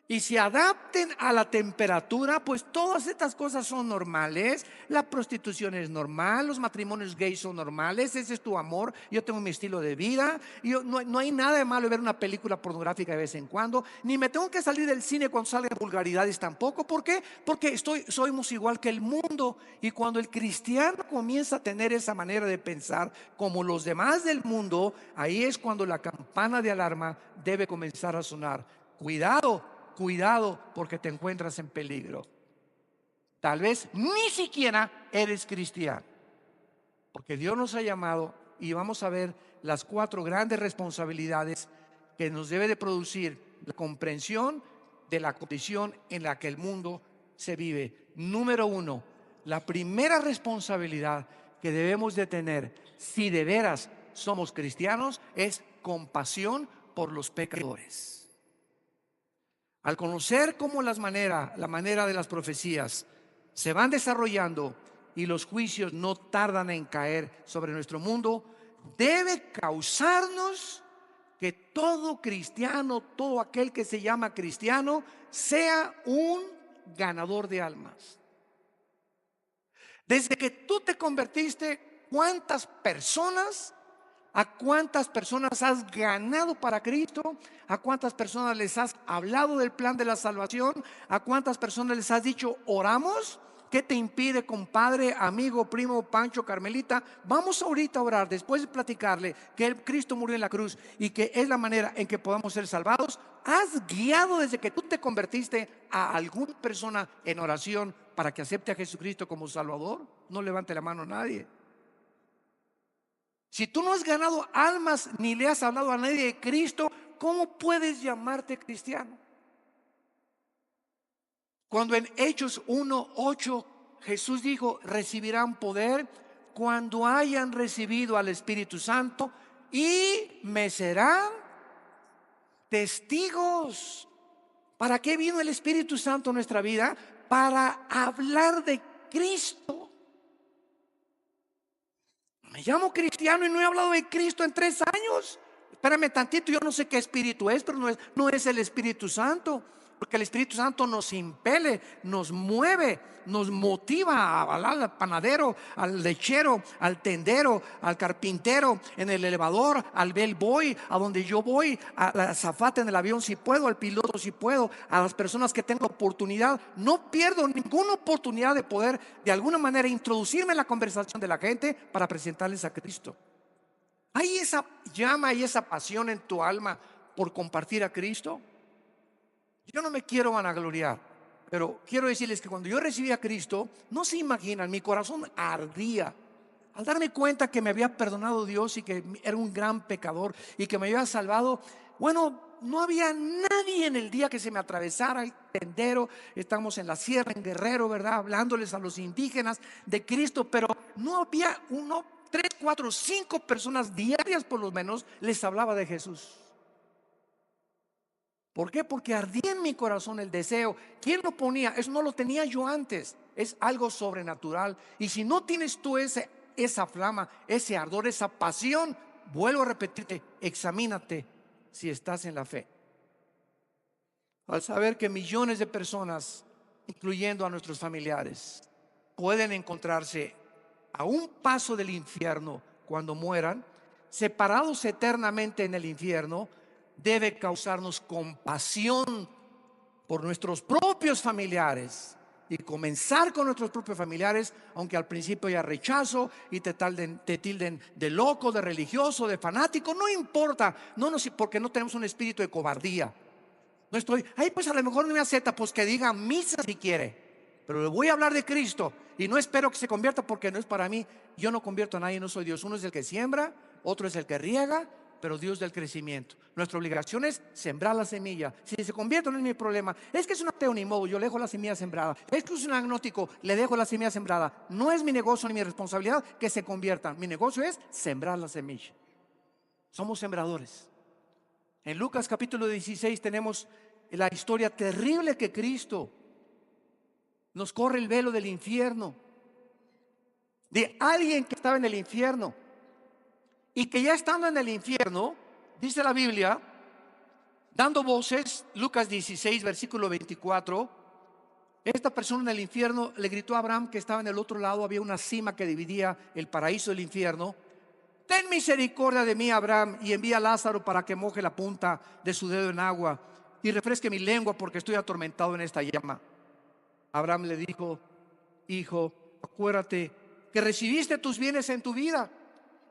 y se adapten a la temperatura. Pues todas estas cosas son normales. La prostitución es normal, los matrimonios gays son normales. Ese es tu amor, yo tengo mi estilo de vida. No hay nada de malo en ver una película pornográfica de vez en cuando. Ni me tengo que salir del cine cuando salgan vulgaridades tampoco. ¿Por qué? Porque somos igual que el mundo. Y cuando el cristiano comienza a tener esa manera de pensar como los demás del mundo, ahí es cuando la campana de alarma debe comenzar a sonar. Cuidado, porque te encuentras en peligro. Tal vez ni siquiera eres cristiano, porque Dios nos ha llamado, y vamos a ver las 4 grandes responsabilidades que nos debe de producir la comprensión de la condición en la que el mundo se vive. Número 1, la primera responsabilidad que debemos de tener, si de veras somos cristianos, es compasión por los pecadores. Al conocer cómo la manera de las profecías se van desarrollando y los juicios no tardan en caer sobre nuestro mundo, debe causarnos que todo cristiano, todo aquel que se llama cristiano, sea un ganador de almas. Desde que tú te convertiste, ¿a cuántas personas has ganado para Cristo? ¿A cuántas personas les has hablado del plan de la salvación? ¿A cuántas personas les has dicho, oramos? ¿Qué te impide, compadre, amigo, primo, Pancho, Carmelita? Vamos ahorita a orar, después de platicarle que Cristo murió en la cruz y que es la manera en que podamos ser salvados. ¿Has guiado desde que tú te convertiste a alguna persona en oración para que acepte a Jesucristo como Salvador? No levante la mano nadie. Si tú no has ganado almas ni le has hablado a nadie de Cristo, ¿cómo puedes llamarte cristiano? Cuando en Hechos 1:8 Jesús dijo, recibirán poder cuando hayan recibido al Espíritu Santo y me serán testigos. ¿Para qué vino el Espíritu Santo a nuestra vida? Para hablar de Cristo. Me llamo cristiano y no he hablado de Cristo en 3 años. Espérame tantito, yo no sé qué espíritu es, pero no es el Espíritu Santo. Porque el Espíritu Santo nos impele, nos mueve, nos motiva al panadero, al lechero, al tendero, al carpintero, en el elevador, al bellboy, a donde yo voy, a la azafata en el avión si puedo, al piloto si puedo, a las personas que tengo oportunidad. No pierdo ninguna oportunidad de poder de alguna manera introducirme en la conversación de la gente para presentarles a Cristo. ¿Hay esa llama y esa pasión en tu alma por compartir a Cristo? Yo no me quiero vanagloriar, pero quiero decirles que cuando yo recibí a Cristo, no se imaginan, mi corazón ardía al darme cuenta que me había perdonado Dios y que era un gran pecador y que me había salvado. Bueno, no había nadie en el día que se me atravesara el tendero. Estamos en la sierra, en Guerrero, ¿verdad? Hablándoles a los indígenas de Cristo, pero no había 3, 4, 5 personas diarias por lo menos les hablaba de Jesús. ¿Por qué? Porque ardía en mi corazón el deseo. ¿Quién lo ponía? Eso no lo tenía yo antes. Es algo sobrenatural. Y si no tienes tú esa flama, ese ardor, esa pasión, vuelvo a repetirte, examínate si estás en la fe. Al saber que millones de personas, incluyendo a nuestros familiares, pueden encontrarse a un paso del infierno cuando mueran, separados eternamente en el infierno, debe causarnos compasión por nuestros propios familiares y comenzar con nuestros propios familiares, aunque al principio haya rechazo y te tilden de loco, de religioso, de fanático. No importa, porque no tenemos un espíritu de cobardía. No estoy, pues a lo mejor no me acepta, pues que diga misa si quiere. pero le voy a hablar de Cristo y no espero que se convierta porque no es para mí. Yo no convierto a nadie, no soy Dios. Uno es el que siembra, otro es el que riega, pero Dios del crecimiento. Nuestra obligación es sembrar la semilla. Si se convierte no es mi problema. Es que es un ateo, ni modo, yo le dejo la semilla sembrada. Es que es un agnóstico, le dejo la semilla sembrada. No es mi negocio ni mi responsabilidad que se conviertan. Mi negocio es sembrar la semilla. Somos sembradores. En Lucas capítulo 16 tenemos la historia terrible que Cristo nos corre el velo del infierno, de alguien que estaba en el infierno y que ya estando en el infierno, dice la Biblia, dando voces, Lucas 16 versículo 24, esta persona en el infierno le gritó a Abraham, que estaba en el otro lado, había una cima que dividía el paraíso del infierno: ten misericordia de mí, Abraham, y envía a Lázaro para que moje la punta de su dedo en agua y refresque mi lengua, porque estoy atormentado en esta llama. Abraham le dijo: hijo, acuérdate que recibiste tus bienes en tu vida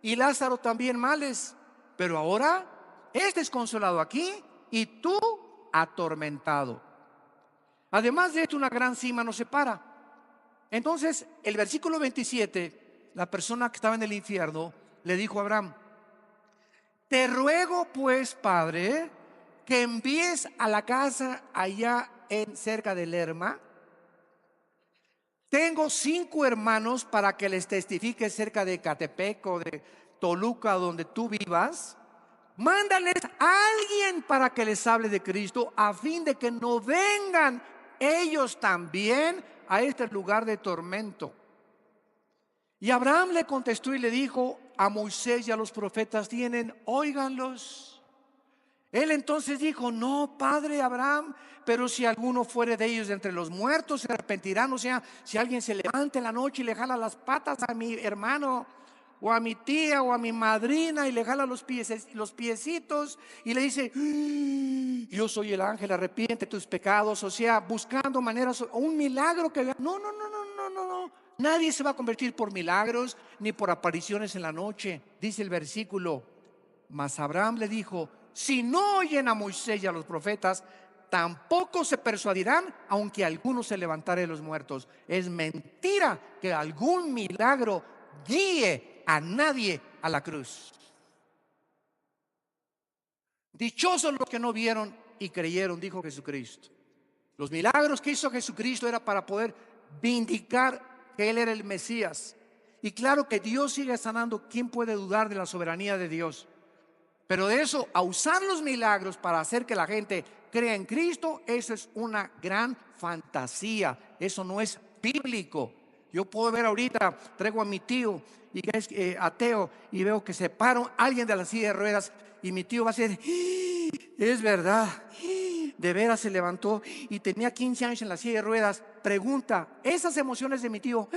y Lázaro también males, pero ahora este es consolado aquí y tú atormentado. Además de esto, una gran cima nos separa. Entonces, el versículo 27, la persona que estaba en el infierno le dijo a Abraham: te ruego pues, Padre, que envíes a la casa allá en cerca de Lerma. Tengo 5 hermanos para que les testifique cerca de Catepec o de Toluca, donde tú vivas. Mándales a alguien para que les hable de Cristo, a fin de que no vengan ellos también a este lugar de tormento. Y Abraham le contestó y le dijo: a Moisés y a los profetas tienen, óiganlos. Él entonces dijo: no, padre Abraham, pero si alguno fuere de ellos de entre los muertos, se arrepentirán. O sea, si alguien se levanta en la noche y le jala las patas a mi hermano, o a mi tía, o a mi madrina, y le jala los piecitos y le dice: yo soy el ángel, arrepiente tus pecados. O sea, buscando maneras, o un milagro que vea. No. Nadie se va a convertir por milagros ni por apariciones en la noche. Dice el versículo: mas Abraham le dijo: si no oyen a Moisés y a los profetas, tampoco se persuadirán, aunque alguno se levantare de los muertos. Es mentira que algún milagro guíe a nadie a la cruz. Dichosos los que no vieron y creyeron, dijo Jesucristo. Los milagros que hizo Jesucristo era para poder vindicar que Él era el Mesías. Y claro que Dios sigue sanando. ¿Quién puede dudar de la soberanía de Dios? Pero de eso a usar los milagros para hacer que la gente crea en Cristo, eso es una gran fantasía. Eso no es bíblico. Yo puedo ver ahorita, traigo a mi tío y que es ateo, y veo que se para alguien de la silla de ruedas y mi tío va a decir: es verdad, de veras se levantó y tenía 15 años en la silla de ruedas. Pregunta, esas emociones de mi tío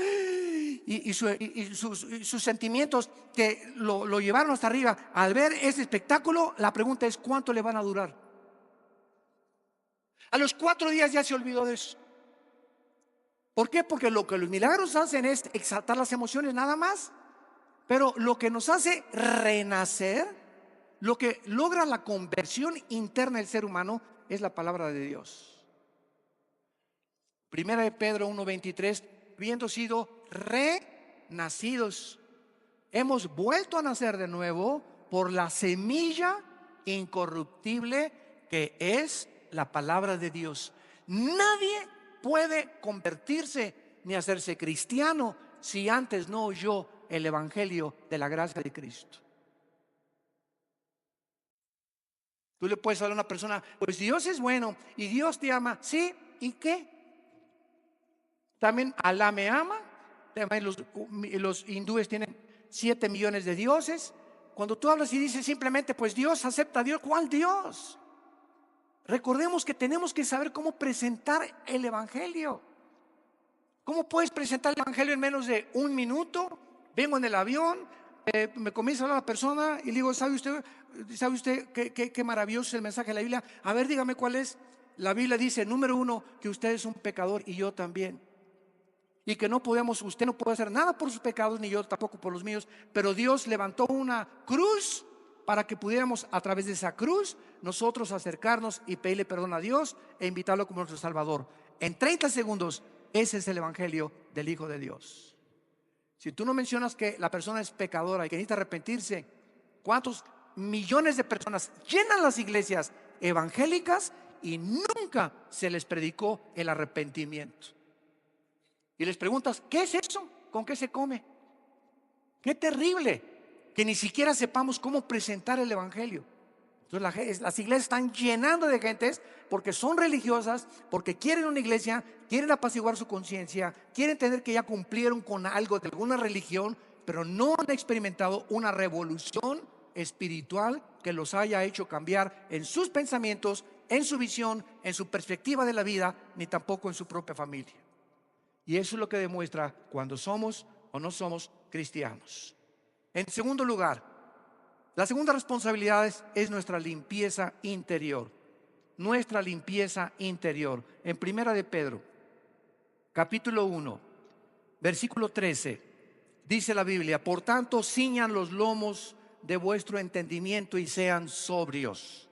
y sus sentimientos que lo llevaron hasta arriba al ver ese espectáculo, la pregunta es: ¿cuánto le van a durar? A los 4 días ya se olvidó de eso. ¿Por qué? Porque lo que los milagros hacen es exaltar las emociones nada más. Pero lo que nos hace renacer, lo que logra la conversión interna del ser humano, es la palabra de Dios. Primera de Pedro 1:23, habiendo sido renacidos, hemos vuelto a nacer de nuevo por la semilla incorruptible que es la palabra de Dios. Nadie puede convertirse ni hacerse cristiano si antes no oyó el evangelio de la gracia de Cristo. Tú le puedes hablar a una persona: pues Dios es bueno y Dios te ama. Sí, ¿y qué? También Alá me ama. También los hindúes tienen 7 millones de dioses. Cuando tú hablas y dices simplemente: pues Dios acepta a Dios, ¿cuál Dios? Recordemos que tenemos que saber cómo presentar el evangelio. ¿Cómo puedes presentar el evangelio en menos de 1 minuto? Vengo en el avión, me comienza a hablar la persona y le digo: ¿sabe usted qué maravilloso es el mensaje de la Biblia? A ver, dígame cuál es. La Biblia dice, número 1, que usted es un pecador y yo también. Y que usted no puede hacer nada por sus pecados, ni yo tampoco por los míos. Pero Dios levantó una cruz para que pudiéramos, a través de esa cruz, nosotros acercarnos y pedirle perdón a Dios e invitarlo como nuestro Salvador. En 30 segundos Ese es el evangelio del Hijo de Dios. Si tú no mencionas que la persona es pecadora y que necesita arrepentirse, ¿cuántos millones de personas llenan las iglesias evangélicas y nunca se les predicó el arrepentimiento? Y les preguntas, ¿qué es eso? ¿Con qué se come? Qué terrible que ni siquiera sepamos cómo presentar el evangelio. Entonces las iglesias están llenando de gentes porque son religiosas, porque quieren una iglesia, quieren apaciguar su conciencia, quieren tener que ya cumplieron con algo de alguna religión, pero no han experimentado una revolución espiritual que los haya hecho cambiar en sus pensamientos, en su visión, en su perspectiva de la vida, ni tampoco en su propia familia. Y eso es lo que demuestra cuando somos o no somos cristianos. En segundo lugar, la segunda responsabilidad es nuestra limpieza interior. Nuestra limpieza interior. En Primera de Pedro, capítulo 1, versículo 13, dice la Biblia: por tanto, ciñan los lomos de vuestro entendimiento y sean sobrios.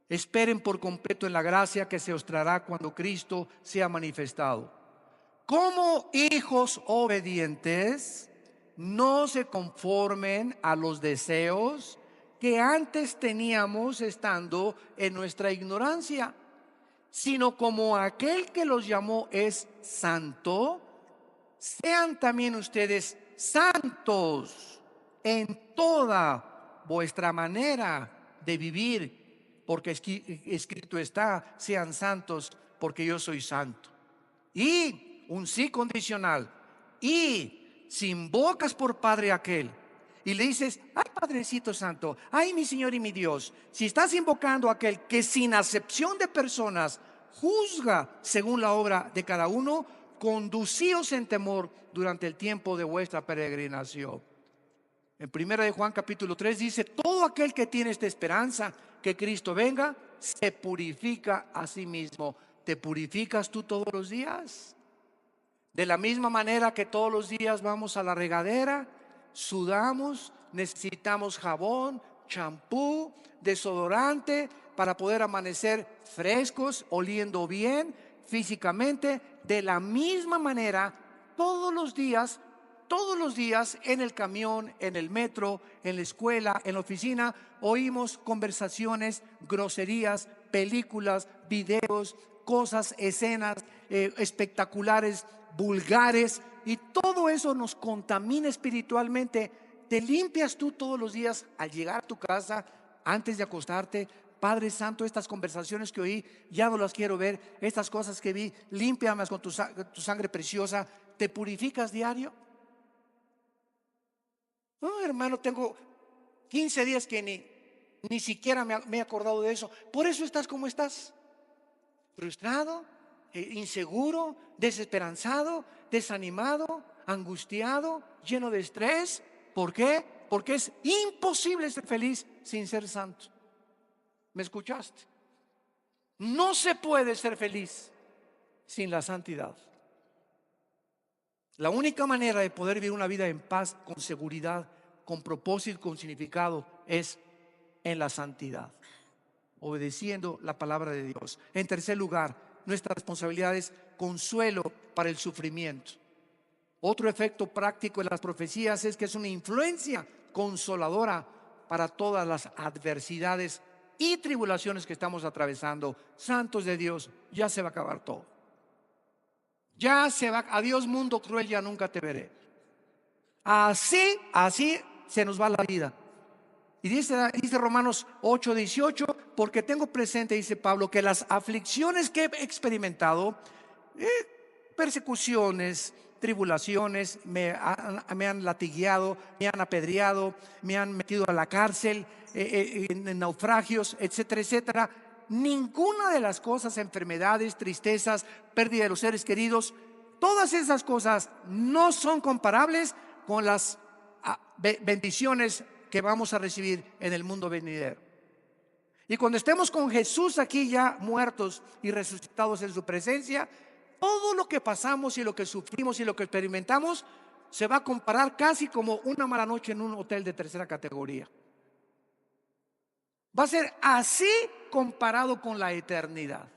Esperen por completo en la gracia que se os traerá cuando Cristo sea manifestado. Como hijos obedientes, no se conformen a los deseos que antes teníamos estando en nuestra ignorancia, sino como aquel que los llamó es santo, sean también ustedes santos en toda vuestra manera de vivir, porque escrito está: sean santos porque yo soy santo. Y un sí condicional. Y si invocas por Padre aquel y le dices: ay, Padrecito Santo, ay, mi Señor y mi Dios, si estás invocando a aquel que sin acepción de personas juzga según la obra de cada uno, conducíos en temor durante el tiempo de vuestra peregrinación. En Primera de Juan capítulo 3 dice: todo aquel que tiene esta esperanza que Cristo venga, se purifica a sí mismo. ¿Te purificas tú todos los días? De la misma manera que todos los días vamos a la regadera, sudamos, necesitamos jabón, champú, desodorante para poder amanecer frescos, oliendo bien físicamente. De la misma manera, todos los días en el camión, en el metro, en la escuela, en la oficina, oímos conversaciones, groserías, películas, videos, cosas, escenas espectaculares, vulgares, y todo eso nos contamina espiritualmente. ¿Te limpias tú todos los días al llegar a tu casa, antes de acostarte? Padre Santo, estas conversaciones que oí ya no las quiero ver, estas cosas que vi, límpiamas con tu sangre preciosa. ¿Te purificas diario? No, hermano, tengo 15 días que ni siquiera me he acordado de eso. Por eso estás como estás, frustrado, inseguro, desesperanzado, desanimado, angustiado, lleno de estrés. ¿Por qué? Porque es imposible ser feliz sin ser santo. ¿Me escuchaste? No se puede ser feliz sin la santidad. La única manera de poder vivir una vida en paz, con seguridad, con propósito, con significado, es en la santidad, obedeciendo la palabra de Dios. En tercer lugar, nuestra responsabilidad es consuelo para el sufrimiento. Otro efecto práctico de las profecías es que es una influencia consoladora para todas las adversidades y tribulaciones que estamos atravesando. Santos de Dios, ya se va a acabar todo. Ya se va. Adiós, mundo cruel, ya nunca te veré. Así se nos va la vida. Y dice Romanos 8:18: porque tengo presente, dice Pablo, que las aflicciones que he experimentado, persecuciones, tribulaciones, me han latigueado, me han apedreado, me han metido a la cárcel, en naufragios, etcétera, etcétera. Ninguna de las cosas, enfermedades, tristezas, pérdida de los seres queridos, todas esas cosas no son comparables con las bendiciones que vamos a recibir en el mundo venidero. Y cuando estemos con Jesús aquí ya muertos y resucitados en su presencia, todo lo que pasamos y lo que sufrimos y lo que experimentamos se va a comparar casi como una mala noche en un hotel de tercera categoría. Va a ser así comparado con la eternidad.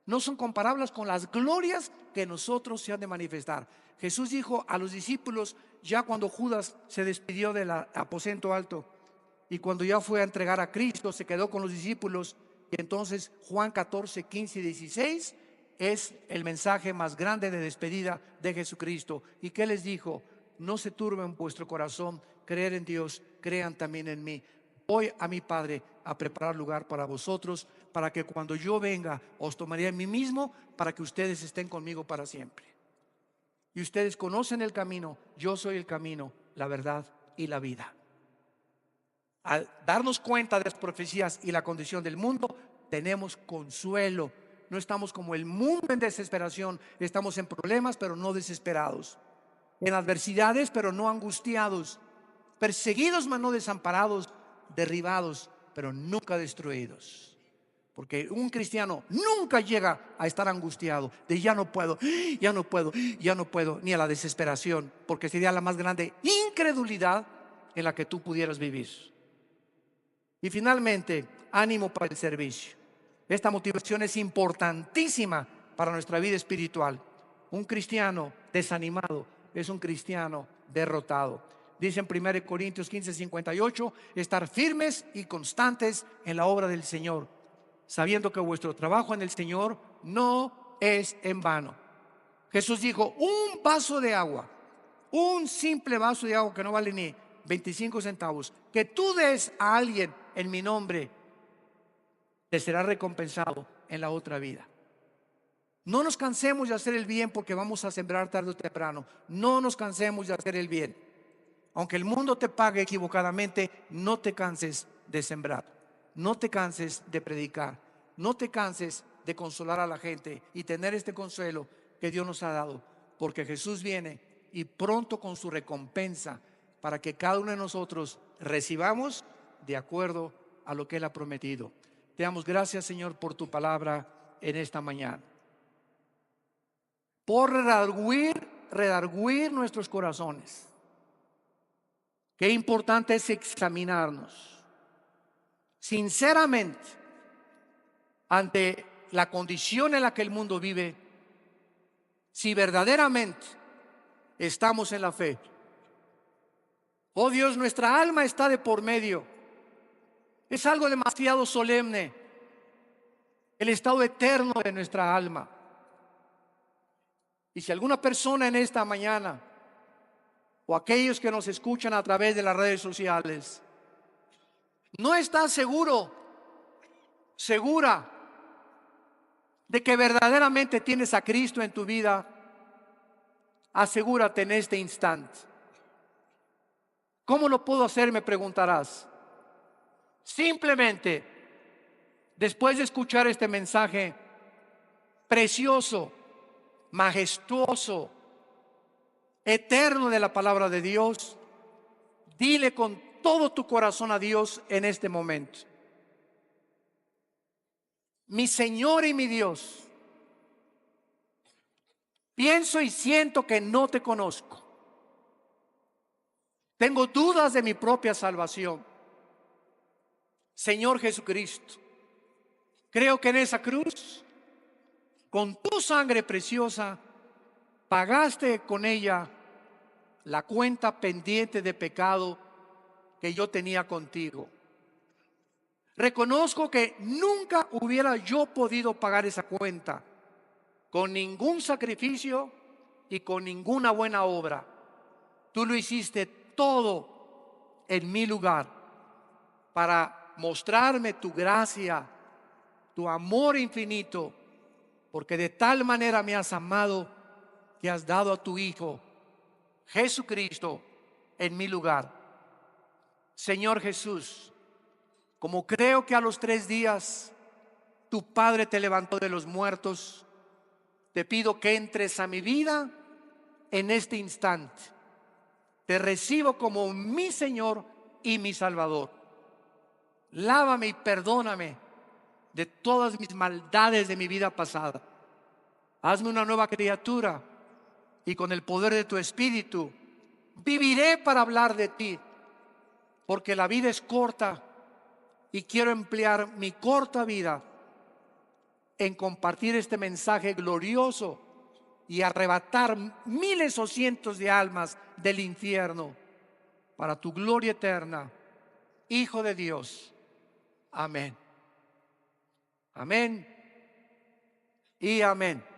No son comparables con las glorias que nosotros se han de manifestar. Jesús dijo a los discípulos, ya cuando Judas se despidió del aposento alto y cuando ya fue a entregar a Cristo, se quedó con los discípulos. Y entonces Juan 14, 15 y 16 es el mensaje más grande de despedida de Jesucristo. ¿Y qué les dijo? No se turben vuestro corazón, creer en Dios, crean también en mí. Voy a mi Padre a preparar lugar para vosotros, para que cuando yo venga os tomaré a mí mismo, para que ustedes estén conmigo para siempre. Y ustedes conocen el camino, yo soy el camino, la verdad y la vida. Al darnos cuenta de las profecías y la condición del mundo, tenemos consuelo. No estamos como el mundo en desesperación, estamos en problemas pero no desesperados, en adversidades pero no angustiados, perseguidos mas no desamparados, derribados pero nunca destruidos. Porque un cristiano nunca llega a estar angustiado de ya no puedo, ya no puedo, ya no puedo, ni a la desesperación, porque sería la más grande incredulidad en la que tú pudieras vivir. Y finalmente, ánimo para el servicio. Esta motivación es importantísima para nuestra vida espiritual. Un cristiano desanimado es un cristiano derrotado. Dice en 1 Corintios 15, 58, estar firmes y constantes en la obra del Señor, sabiendo que vuestro trabajo en el Señor no es en vano. Jesús dijo, un vaso de agua, un simple vaso de agua que no vale ni 25 centavos, que tú des a alguien en mi nombre, te será recompensado en la otra vida. No nos cansemos de hacer el bien, porque vamos a sembrar tarde o temprano. No nos cansemos de hacer el bien. Aunque el mundo te pague equivocadamente, no te canses de sembrar. No te canses de predicar. No te canses de consolar a la gente y tener este consuelo que Dios nos ha dado, porque Jesús viene y pronto con su recompensa, para que cada uno de nosotros recibamos de acuerdo a lo que Él ha prometido. Te damos gracias, Señor, por tu palabra en esta mañana, por redarguir nuestros corazones. Qué importante es examinarnos sinceramente ante la condición en la que el mundo vive, si verdaderamente estamos en la fe. Oh Dios, nuestra alma está de por medio. Es algo demasiado solemne, el estado eterno de nuestra alma. Y si alguna persona en esta mañana, o aquellos que nos escuchan a través de las redes sociales, no está segura de que verdaderamente tienes a Cristo en tu vida, asegúrate en este instante. ¿Cómo lo puedo hacer?, me preguntarás. Simplemente, después de escuchar este mensaje precioso, majestuoso, eterno de la palabra de Dios, dile con todo tu corazón a Dios en este momento: mi Señor y mi Dios, pienso y siento que no te conozco. Tengo dudas de mi propia salvación. Señor Jesucristo, creo que en esa cruz, con tu sangre preciosa, pagaste con ella la cuenta pendiente de pecado que yo tenía contigo. Reconozco que nunca hubiera yo podido pagar esa cuenta con ningún sacrificio y con ninguna buena obra. Tú lo hiciste todo en mi lugar para mostrarme tu gracia, tu amor infinito, porque de tal manera me has amado que has dado a tu Hijo Jesucristo en mi lugar. Señor Jesús, como creo que a los 3 días tu Padre te levantó de los muertos, te pido que entres a mi vida en este instante. Te recibo como mi Señor y mi Salvador. Lávame y perdóname de todas mis maldades de mi vida pasada. Hazme una nueva criatura, y con el poder de tu Espíritu viviré para hablar de ti, porque la vida es corta y quiero emplear mi corta vida en compartir este mensaje glorioso y arrebatar miles o cientos de almas del infierno para tu gloria eterna, Hijo de Dios. Amén. Amén y amén.